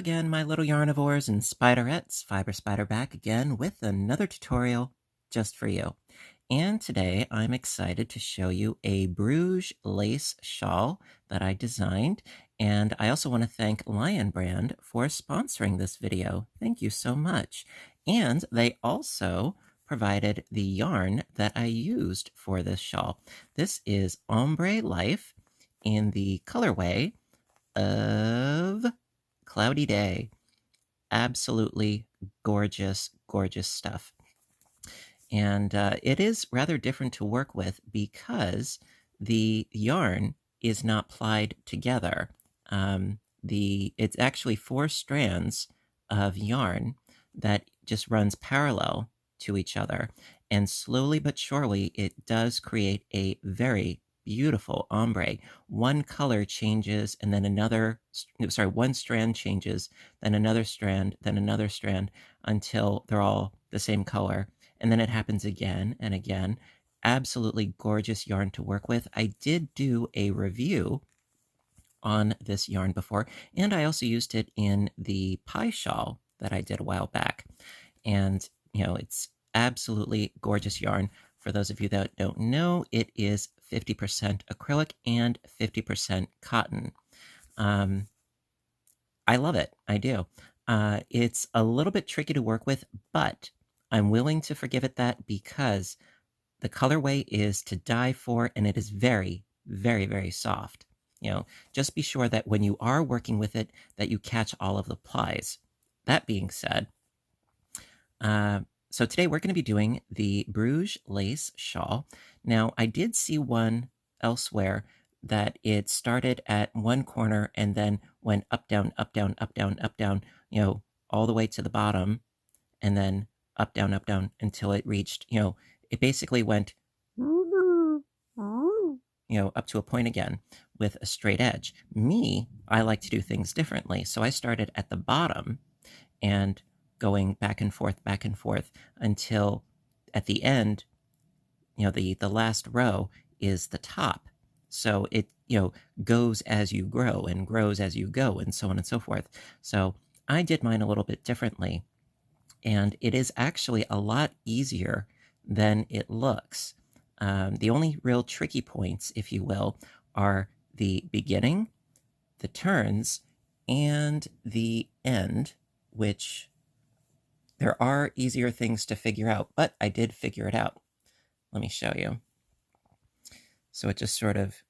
again, my little yarnivores and spiderettes. Fiber Spider back again with another tutorial just for you. And today I'm excited to show you a Bruges lace shawl that I designed. And I also want to thank Lion Brand for sponsoring this video. Thank you so much. And they also provided the yarn that I used for this shawl. This is Ombre Life in the colorway of Cloudy Day. Absolutely gorgeous, gorgeous stuff. And it is rather different to work with because the yarn is not plied together. It's actually 4 strands of yarn that just runs parallel to each other. And slowly but surely, it does create a very beautiful ombre. One color changes and then one strand changes, then another strand, until they're all the same color. And then it happens again and again. Absolutely gorgeous yarn to work with. I did do a review on this yarn before, and I also used it in the pie shawl that I did a while back. And, it's absolutely gorgeous yarn. For those of you that don't know, it is 50% acrylic and 50% cotton. I love it. I do. It's a little bit tricky to work with, but I'm willing to forgive it that because the colorway is to die for, and it is very, very, very soft. Just be sure that when you are working with it, that you catch all of the plies. That being said, so today we're going to be doing the Bruges lace shawl. Now, I did see one elsewhere that it started at one corner and then went up, down, up, down, up, down, up, down, all the way to the bottom, and then up, down, until it reached, it basically went, up to a point again with a straight edge. I like to do things differently. So I started at the bottom and going back and forth until at the end, the last row is the top. So it, goes as you grow and grows as you go and so on and so forth. So I did mine a little bit differently, and it is actually a lot easier than it looks. The only real tricky points, if you will, are the beginning, the turns, and the end, which there are easier things to figure out, but I did figure it out. Let me show you. So it just sort of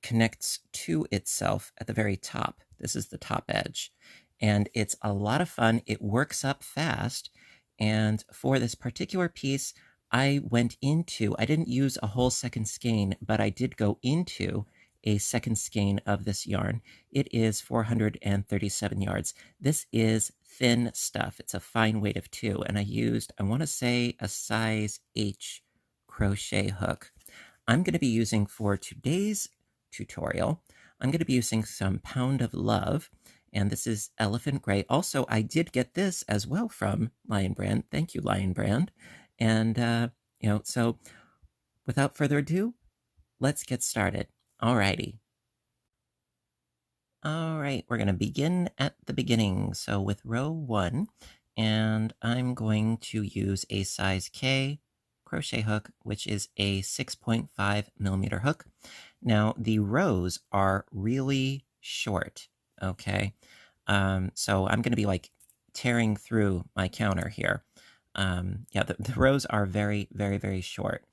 connects to itself at the very top. This is the top edge, and it's a lot of fun. It works up fast, and for this particular piece, I didn't use a whole second skein, but I did go into a second skein of this yarn. It is 437 yards. This is thin stuff. It's a fine weight of 2, and I want to say a size H crochet hook. I'm going to be using, for today's tutorial, I'm going to be using some Pound of Love, and this is Elephant Gray. Also, I did get this as well from Lion Brand. Thank you, Lion Brand. And, so without further ado, let's get started. Alrighty. All right, we're going to begin at the beginning. So with row 1, and I'm going to use a size K crochet hook, which is a 6.5 millimeter hook. Now, the rows are really short, okay? So I'm going to be like tearing through my counter here. The rows are very, very, very short.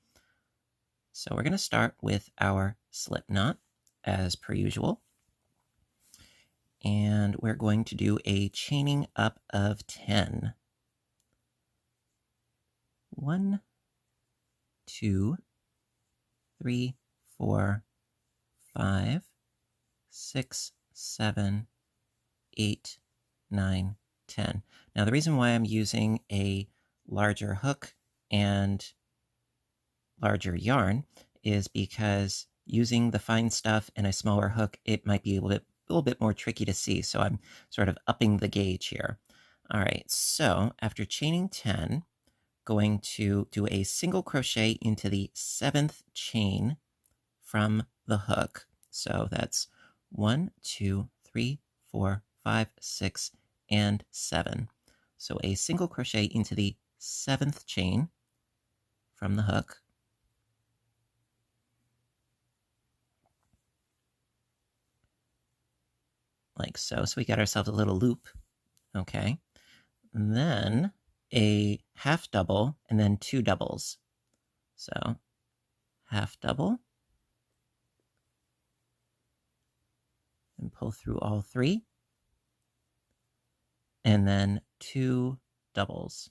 So we're going to start with our slip knot as per usual. And we're going to do a chaining up of 10. 1, 2, 3, 4, 5, 6, 7, 8, 9, 10. Now the reason why I'm using a larger hook and larger yarn is because using the fine stuff and a smaller hook, it might be a little bit more tricky to see. So I'm sort of upping the gauge here. All right, so after chaining 10, going to do a single crochet into the 7th chain from the hook. So that's 1, 2, 3, 4, 5, 6, and 7. So a single crochet into the 7th chain from the hook. Like so. So we got ourselves a little loop. Okay. And then a half double and then 2 doubles. So half double and pull through all 3. And then 2 doubles.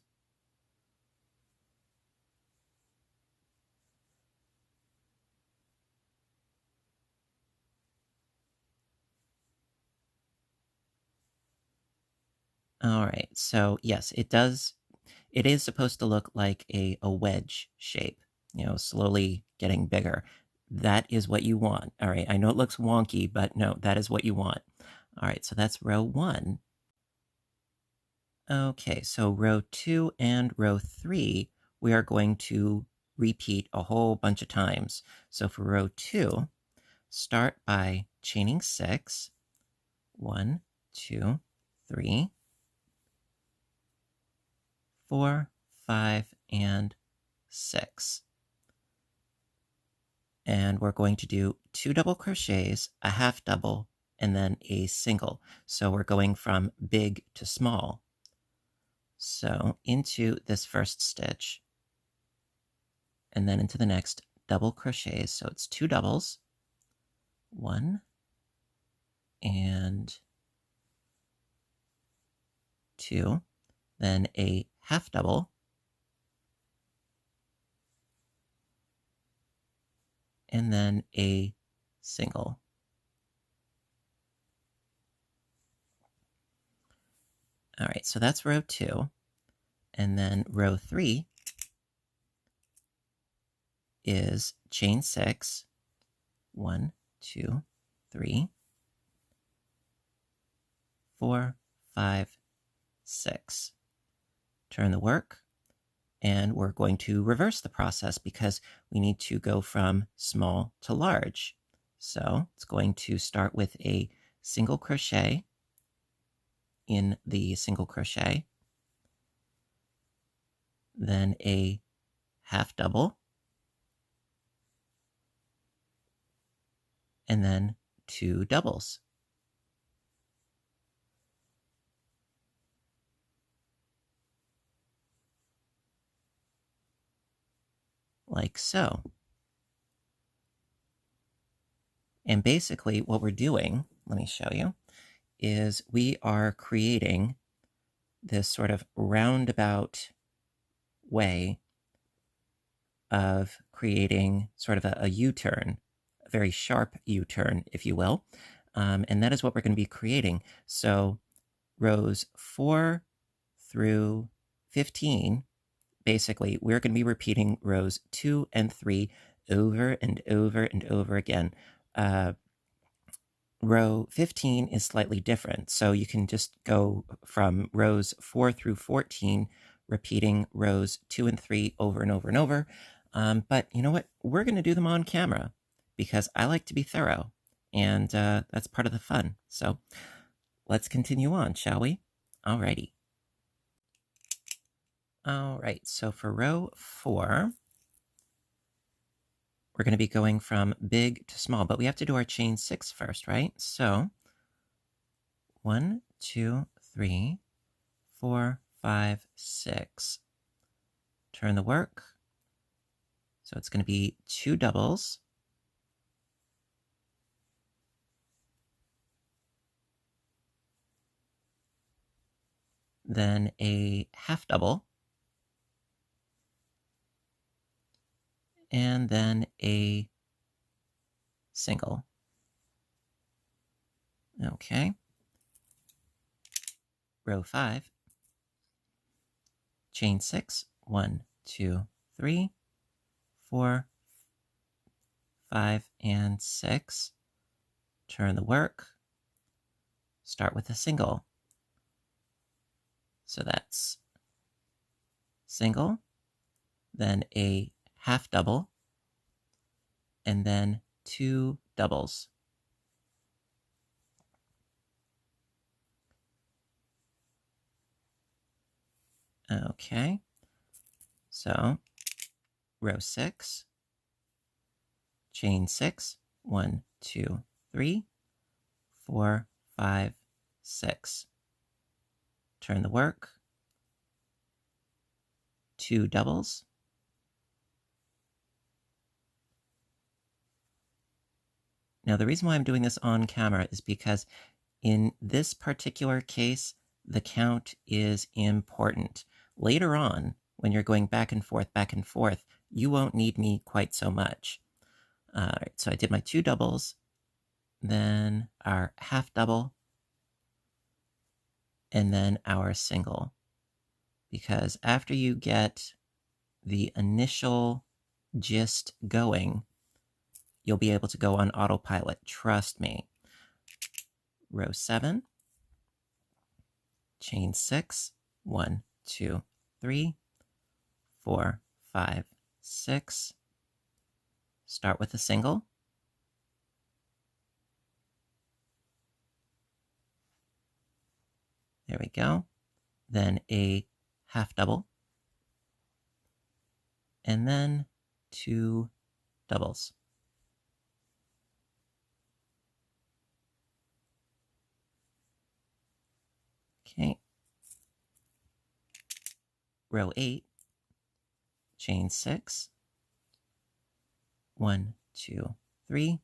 All right, so yes, it is supposed to look like a wedge shape, slowly getting bigger. That is what you want. All right, I know it looks wonky, but no, that is what you want. All right, so that's row 1. Okay, so row 2 and row 3, we are going to repeat a whole bunch of times. So for row 2, start by chaining 6. 1, 2, 3, 4, 5, and 6. And we're going to do 2 double crochets, a half double, and then a single. So we're going from big to small. So into this first stitch, and then into the next double crochets. So it's 2 doubles, 1 and 2, then a half double, and then a single. All right, so that's row 2. And then row 3 is chain 6. 1, 2, 3, 4, 5, 6. Turn the work, and we're going to reverse the process because we need to go from small to large. So it's going to start with a single crochet in the single crochet, then a half double, and then 2 doubles. Like so. And basically what we're doing, let me show you, is we are creating this sort of roundabout way of creating sort of a U-turn, a very sharp U-turn, if you will. And that is what we're going to be creating. So rows 4 through 15, basically, we're going to be repeating rows 2 and 3 over and over and over again. Row 15 is slightly different, so you can just go from rows 4 through 14, repeating rows 2 and 3 over and over and over. But you know what? We're going to do them on camera because I like to be thorough, and that's part of the fun. So let's continue on, shall we? Alrighty. All right, so for row 4, we're going to be going from big to small, but we have to do our chain 6 first, right? So 1, 2, 3, 4, 5, 6. Turn the work. So it's going to be 2 doubles. Then a half double. And then a single. Okay. Row 5. Chain 6. 1, 2, 3, 4, 5, and 6. Turn the work. Start with a single. So that's single, then a half double, and then 2 doubles. Okay, so row 6, chain 6, 1, 2, 3, 4, 5, 6. Turn the work, 2 doubles, now the reason why I'm doing this on camera is because in this particular case, the count is important. Later on, when you're going back and forth, you won't need me quite so much. All right, so I did my 2 doubles, then our half double, and then our single. Because after you get the initial gist going, you'll be able to go on autopilot. Trust me. Row 7, chain 6, 1, 2, 3, 4, 5, 6. Start with a single. There we go. Then a half double. And then 2 doubles. Okay. Row 8, chain 6, 1, 2, 3,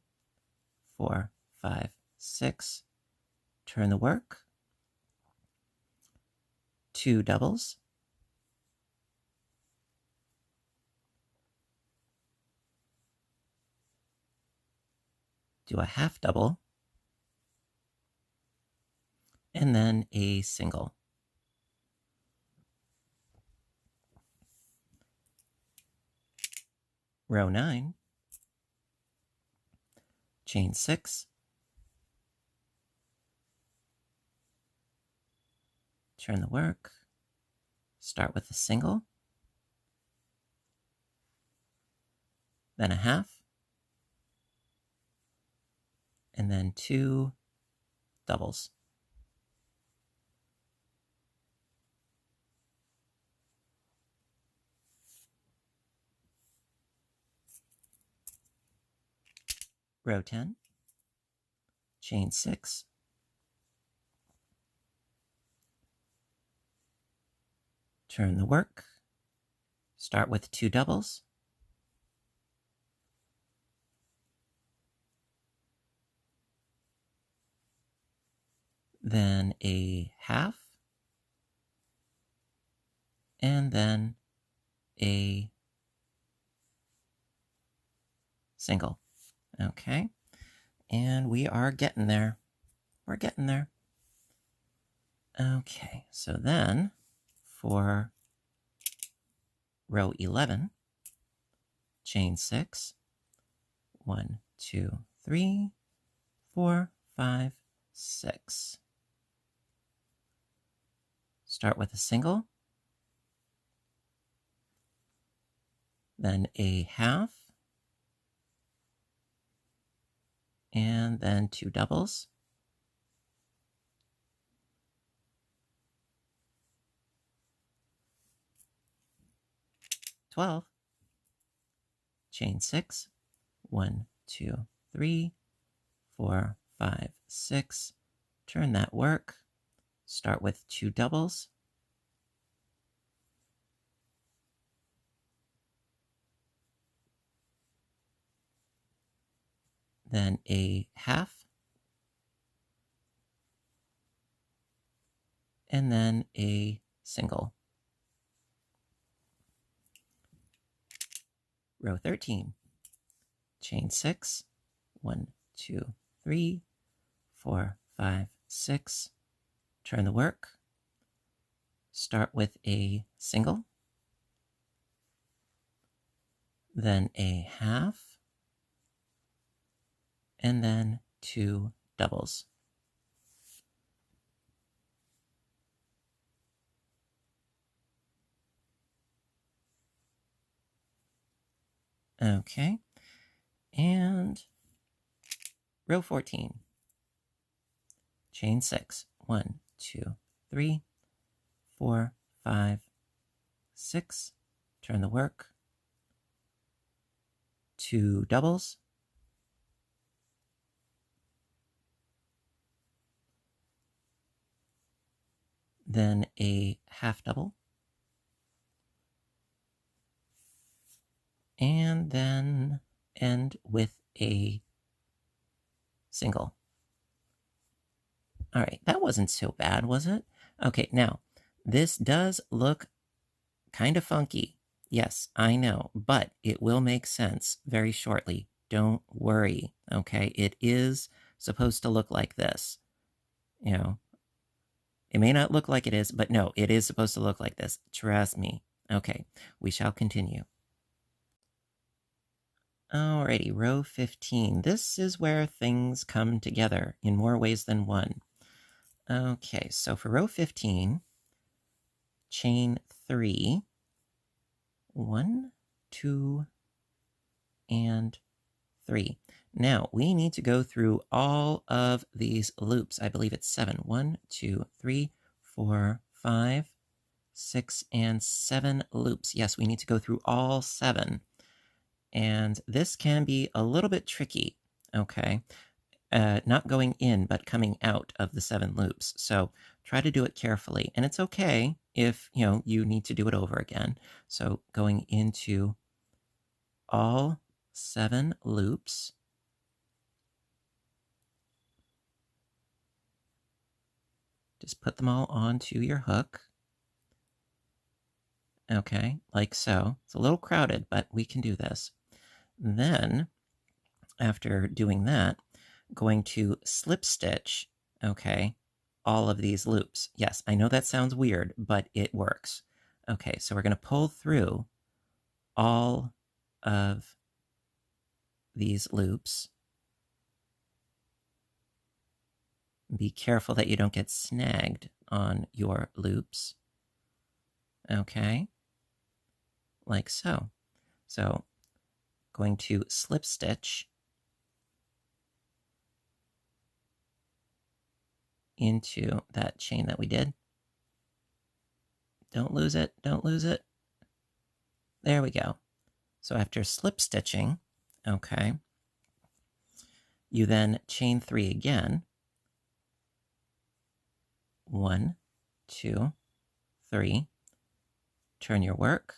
4, 5, 6. Turn the work, 2 doubles, do a half double, and then a single. Row 9, chain 6, turn the work, start with a single, then a half, and then 2 doubles. Row 10, chain 6, turn the work, start with 2 doubles, then a half, and then a single. Okay, and we are getting there. We're getting there. Okay, so then for row 11, chain 6, 1, 2, 3, 4, 5, 6. Start with a single, then a half, and then 2 doubles. $12. Chain 6, 1, 2, 3, 4, 5, 6. Turn that work. Start with 2 doubles. Then a half. And then a single. Row 13. Chain 6, 1, 2, 3, 4, 5, 6. Turn the work. Start with a single. Then a half. And then 2 doubles. Okay, and row 14, chain 6, 1, 2, 3, 4, 5, 6, turn the work, 2 doubles, then a half double, and then end with a single. All right, that wasn't so bad, was it? Okay, now, this does look kind of funky. Yes, I know, but it will make sense very shortly. Don't worry, okay? It is supposed to look like this. You know, it may not look like it is, but no, it is supposed to look like this. Trust me. Okay, we shall continue. Alrighty, row 15. This is where things come together in more ways than one. Okay, so for row 15, chain 3, 1, 2, and 3. Now, we need to go through all of these loops. I believe it's 7. 1, 2, 3, 4, 5, 6, and 7 loops. Yes, we need to go through all 7. And this can be a little bit tricky, okay? Not going in, but coming out of the 7 loops. So try to do it carefully. And it's okay if, you need to do it over again. So going into all 7 loops. Just put them all onto your hook. Okay, like so. It's a little crowded, but we can do this. Then, after doing that, going to slip stitch, okay, all of these loops. Yes, I know that sounds weird, but it works. Okay, so we're going to pull through all of these loops. Be careful that you don't get snagged on your loops. Okay, like so. So, going to slip stitch into that chain that we did. Don't lose it, don't lose it. There we go. So after slip stitching, okay, you then chain 3 again. 1, 2, 3. Turn your work,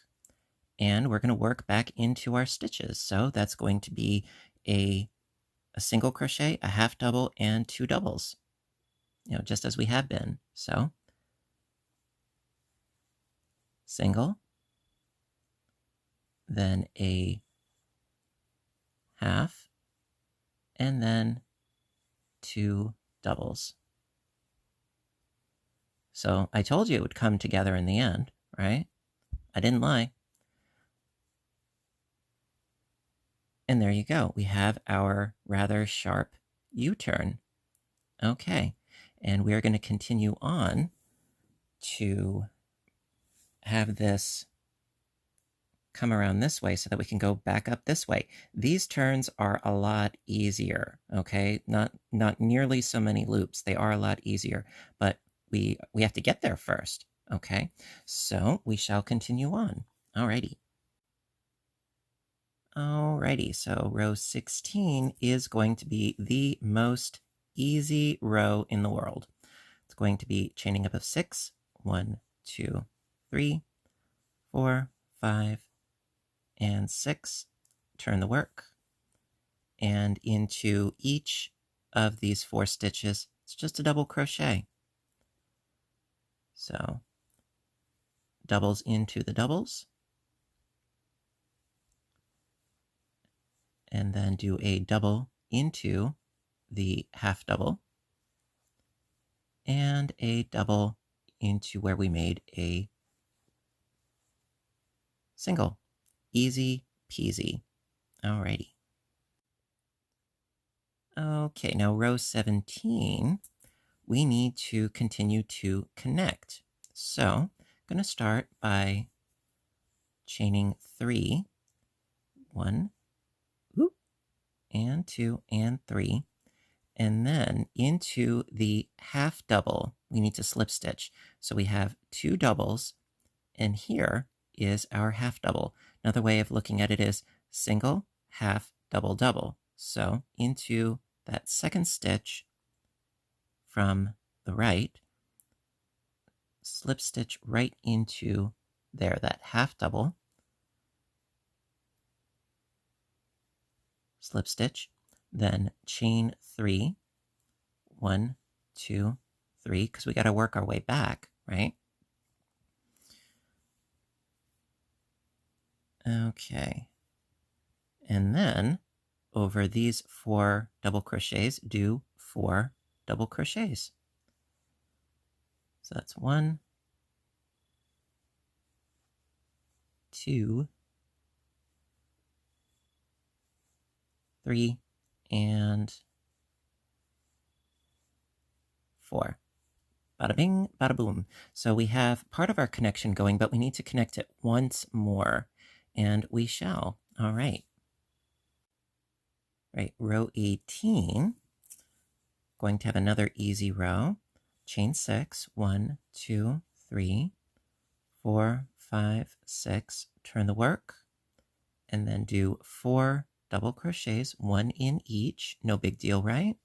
and we're going to work back into our stitches. So that's going to be a single crochet, a half double, and 2 doubles, just as we have been. So single, then a half, and then 2 doubles. So I told you it would come together in the end, right? I didn't lie. And there you go. We have our rather sharp U-turn. Okay, and we're going to continue on to have this come around this way so that we can go back up this way. These turns are a lot easier, okay? Not nearly so many loops. They are a lot easier, but we have to get there first, okay? So we shall continue on. Alrighty. Alrighty, so row 16 is going to be the most easy row in the world. It's going to be chaining up of 6. 1, 2, 3, 4, 5, and 6. Turn the work. And into each of these 4 stitches, it's just a double crochet. So doubles into the doubles. And then do a double into the half double. And a double into where we made a single. Easy peasy. Alrighty. Okay, now row 17, we need to continue to connect. So I'm going to start by chaining 3. 1, and 2, and 3. And then into the half double, we need to slip stitch. So we have 2 doubles, and here is our half double. Another way of looking at it is single, half, double, double. So into that second stitch from the right, slip stitch right into there, that half double, slip stitch, then chain 3, 1, 2, 3, because we got to work our way back, right? Okay. And then over these 4 double crochets, do 4 double crochets. So that's 1, 2, 3, and 4. Bada bing, bada boom. So we have part of our connection going, but we need to connect it once more, and we shall. All right. Right, row 18, going to have another easy row. Chain 6, 1, 2, 3, 4, 5, 6. Turn the work, and then do 4 double crochets, 1 in each. No big deal, right?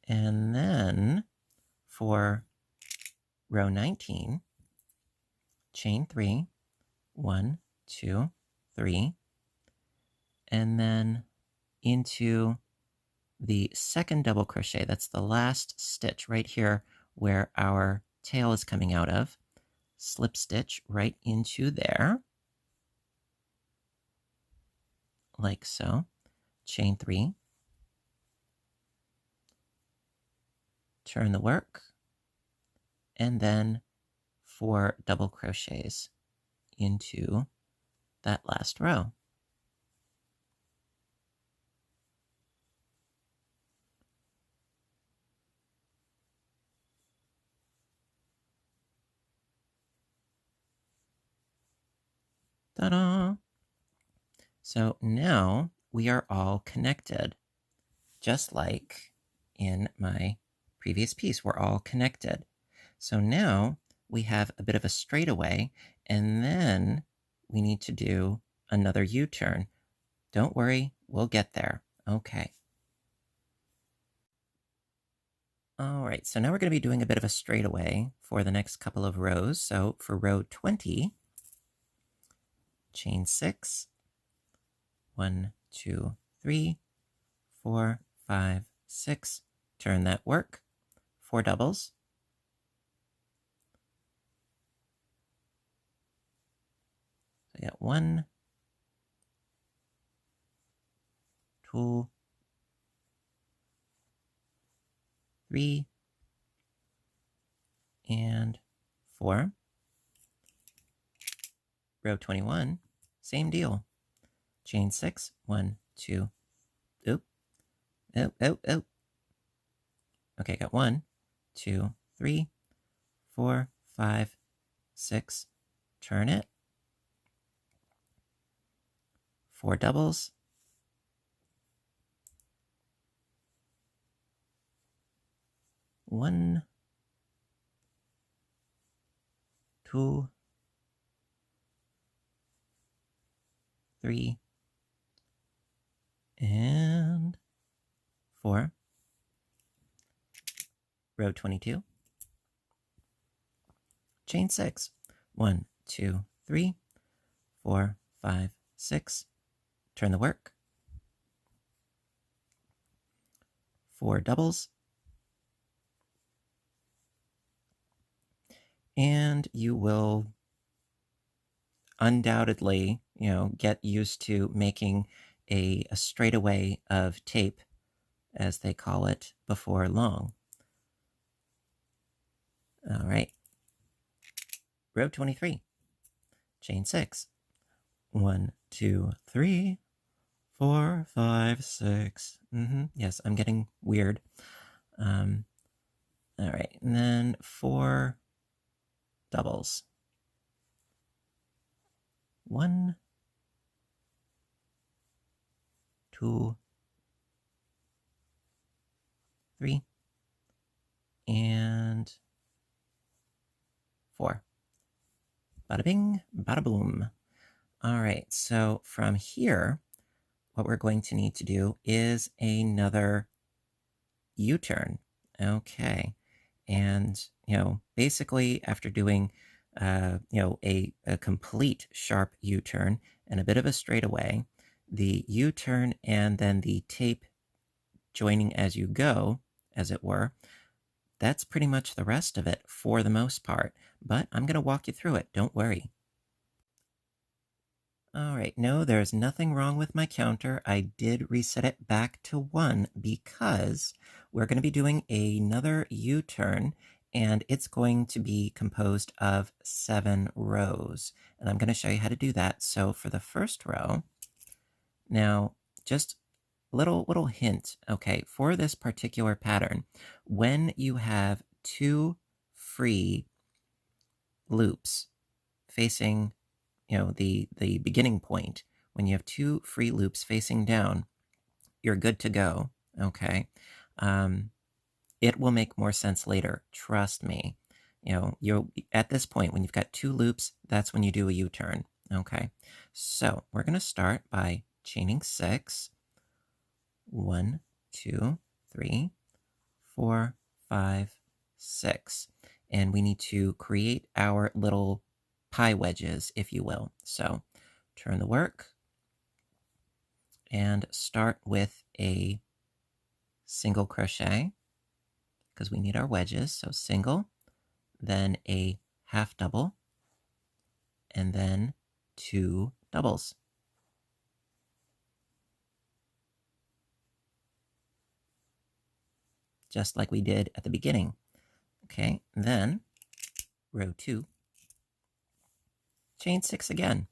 And then for row 19, chain 3, 1, 2, 3, and then into the second double crochet. That's the last stitch right here where our tail is coming out of. Slip stitch right into there, like so. Chain 3, turn the work, and then 4 double crochets into that last row. Ta-da! So now we are all connected, just like in my previous piece, we're all connected. So now we have a bit of a straightaway, and then we need to do another U-turn. Don't worry, we'll get there. Okay. All right, so now we're going to be doing a bit of a straightaway for the next couple of rows. So for row 20, chain 6, 1, 2, 3, 4, 5, 6. Turn that work, 4 doubles. So I got 1, 2, 3, and 4. Row 21, same deal. Chain 6, 1, 2, oop, oop, oop, oop. Okay, got 1, 2, 3, 4, 5, 6. Turn it. 4 doubles. One, 2, 3, and 4. Row 22. Chain 6. 1, 2, 3, 4, 5, 6. Turn the work. 4 doubles. And you will undoubtedly, get used to making a straightaway of tape, as they call it, before long. All right. Row 23. Chain 6. 1, 2, 3, 4, 5, 6. Yes, I'm getting weird. All right, and then 4 doubles. 1, 2, 3, and 4. Bada bing, bada boom. All right, so from here, what we're going to need to do is another U-turn. Okay, and basically after doing a complete sharp U-turn and a bit of a straightaway, the U-turn and then the tape joining as you go, as it were, that's pretty much the rest of it for the most part, but I'm going to walk you through it, don't worry. All right, no, there's nothing wrong with my counter. I did reset it back to 1 because we're going to be doing another U-turn, and it's going to be composed of 7 rows. And I'm going to show you how to do that. So for the first row, now just little hint, okay, for this particular pattern, when you have 2 free loops facing the beginning point, when you have 2 free loops facing down, you're good to go, okay? It will make more sense later, trust me. You're at this point, when you've got 2 loops, that's when you do a U-turn, okay? So we're going to start by chaining 6. 1, 2, 3, 4, 5, 6. And we need to create our little pie wedges, if you will. So turn the work and start with a single crochet because we need our wedges. So single, then a half double, and then 2 doubles. Just like we did at the beginning. Okay, then row 2, chain 6 again.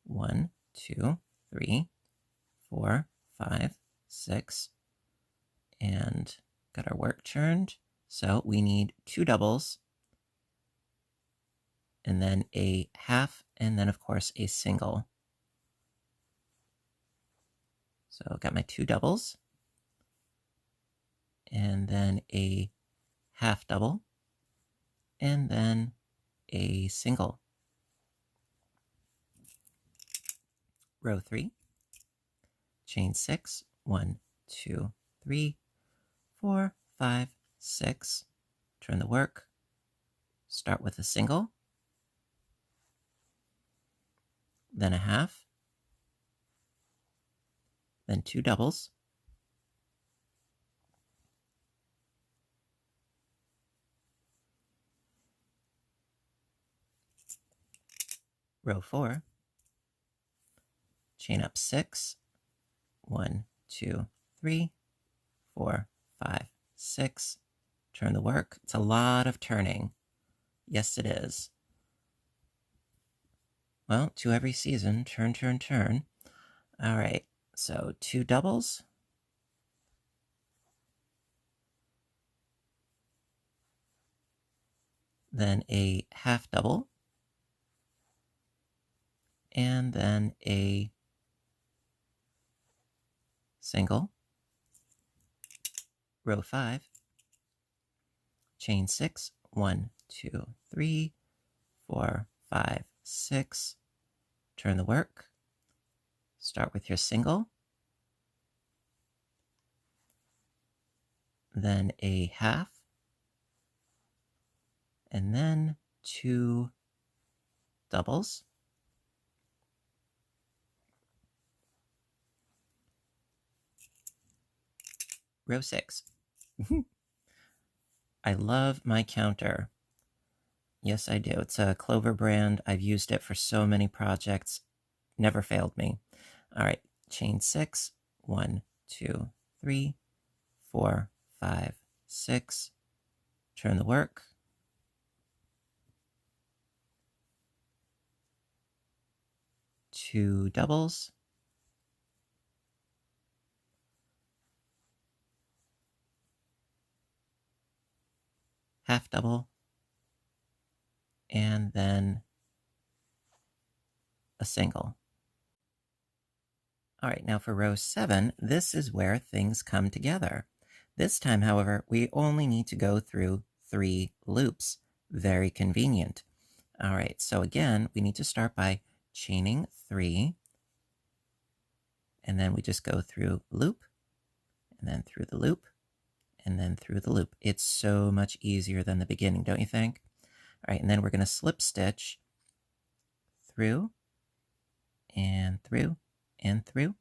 1, 2, 3, 4, 5, 6, and got our work turned. So we need 2 doubles, and then a half, and then of course a single. So got my 2 doubles, and then a half double, and then a single. Row 3, chain 6, 1, 2, 3, 4, 5, 6, turn the work, start with a single, then a half, then 2 doubles, row 4, chain up 6, 1, 2, 3, 4, 5, 6, turn the work. It's a lot of turning. Yes, it is. Well, to every season, turn, turn, turn. All right, so 2 doubles, then a half double, and then a single. Row 5, chain 6, 1, 2, 3, 4, 5, 6, turn the work, start with your single, then a half, and then 2 doubles, row 6. I love my counter. Yes, I do. It's a Clover brand. I've used it for so many projects. Never failed me. All right, chain 6, 1, 2, 3, 4, 5, 6, turn the work, two doubles, half double, and then a single. All right, now for row 7, this is where things come together. This time, however, we only need to go through 3 loops. Very convenient. All right, so again, we need to start by chaining 3, and then we just go through loop, and then through the loop, and then through the loop. It's so much easier than the beginning, don't you think? All right, and then we're going to slip stitch through, and through, and through,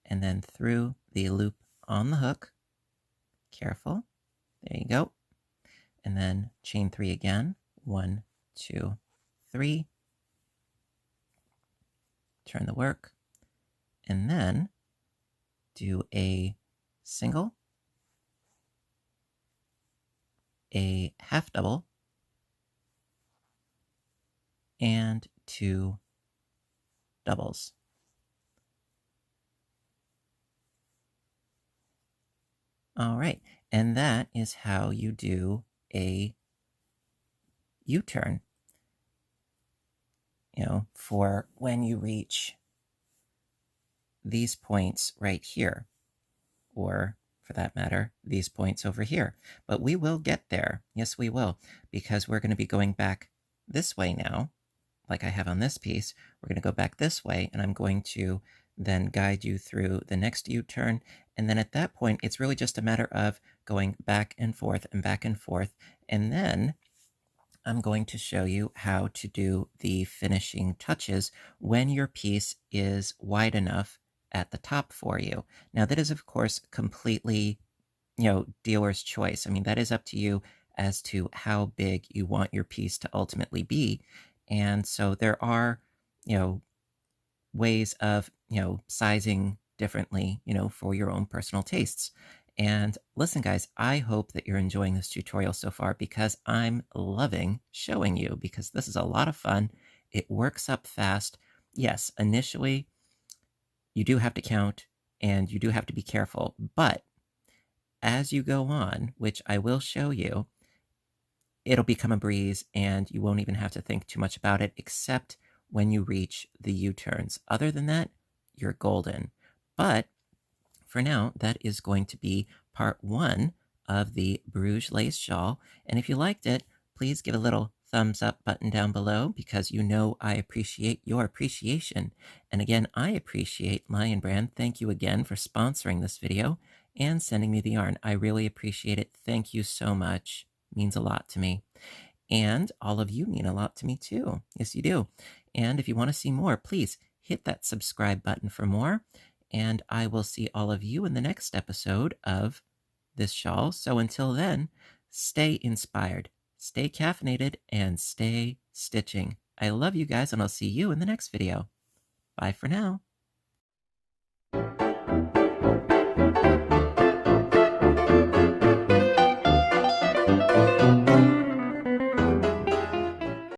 and then through the loop on the hook. Careful. There you go. And then chain 3 again. 1, 2, 3. Turn the work. And then do a single, a half double, and 2 doubles. All right, and that is how you do a U-turn. You know, for when you reach these points right here, or for that matter, these points over here. But we will get there. Yes, we will, because we're going to be going back this way now, like I have on this piece. We're going to go back this way, and I'm going to then guide you through the next U-turn. And then at that point, it's really just a matter of going back and forth and back and forth. And then I'm going to show you how to do the finishing touches when your piece is wide enough at the top for you. Now, that is, of course, completely, dealer's choice. I mean, that is up to you as to how big you want your piece to ultimately be. And so there are, ways of, sizing differently, for your own personal tastes. And listen, guys, I hope that you're enjoying this tutorial so far, because I'm loving showing you, because this is a lot of fun. It works up fast. Yes, initially, you do have to count and you do have to be careful, but as you go on, which I will show you, it'll become a breeze and you won't even have to think too much about it, except when you reach the U-turns. Other than that, you're golden. But for now, that is going to be part 1 of the Bruges lace shawl. And if you liked it, please give a little thumbs up button down below, because you know I appreciate your appreciation. And again, I appreciate Lion Brand. Thank you again for sponsoring this video and sending me the yarn. I really appreciate it. Thank you so much. It means a lot to me. And all of you mean a lot to me too. Yes, you do. And if you want to see more, please hit that subscribe button for more. And I will see all of you in the next episode of this shawl. So until then, stay inspired, stay caffeinated, and stay stitching. I love you guys, and I'll see you in the next video. Bye for now.